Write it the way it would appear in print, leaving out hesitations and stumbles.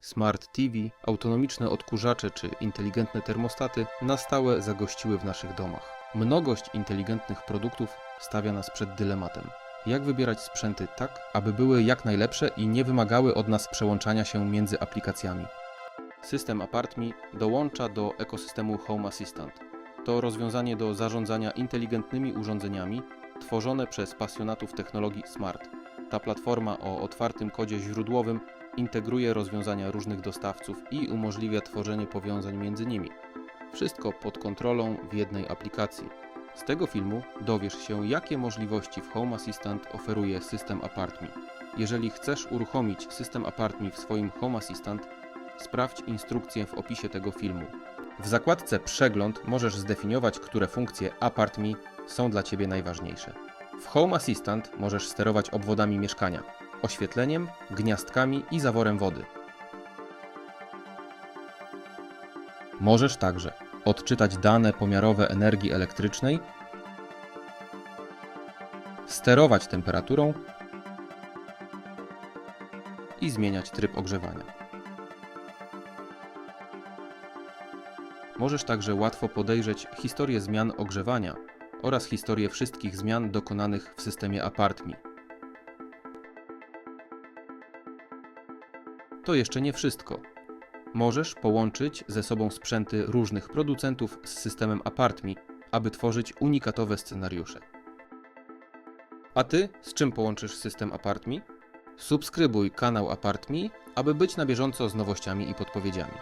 Smart TV, autonomiczne odkurzacze czy inteligentne termostaty na stałe zagościły w naszych domach. Mnogość inteligentnych produktów stawia nas przed dylematem. Jak wybierać sprzęty tak, aby były jak najlepsze i nie wymagały od nas przełączania się między aplikacjami? System ApartMe dołącza do ekosystemu Home Assistant. To rozwiązanie do zarządzania inteligentnymi urządzeniami tworzone przez pasjonatów technologii smart. Ta platforma o otwartym kodzie źródłowym integruje rozwiązania różnych dostawców i umożliwia tworzenie powiązań między nimi. Wszystko pod kontrolą w jednej aplikacji. Z tego filmu dowiesz się, jakie możliwości w Home Assistant oferuje system ApartMe. Jeżeli chcesz uruchomić system ApartMe w swoim Home Assistant, sprawdź instrukcję w opisie tego filmu. W zakładce Przegląd możesz zdefiniować, które funkcje ApartMe są dla Ciebie najważniejsze. W Home Assistant możesz sterować obwodami mieszkania, oświetleniem, gniazdkami i zaworem wody. Możesz także odczytać dane pomiarowe energii elektrycznej, sterować temperaturą i zmieniać tryb ogrzewania. Możesz także łatwo podejrzeć historię zmian ogrzewania oraz historię wszystkich zmian dokonanych w systemie ApartMe. To jeszcze nie wszystko. Możesz połączyć ze sobą sprzęty różnych producentów z systemem ApartMe, aby tworzyć unikatowe scenariusze. A Ty z czym połączysz system ApartMe? Subskrybuj kanał ApartMe, aby być na bieżąco z nowościami i podpowiedziami.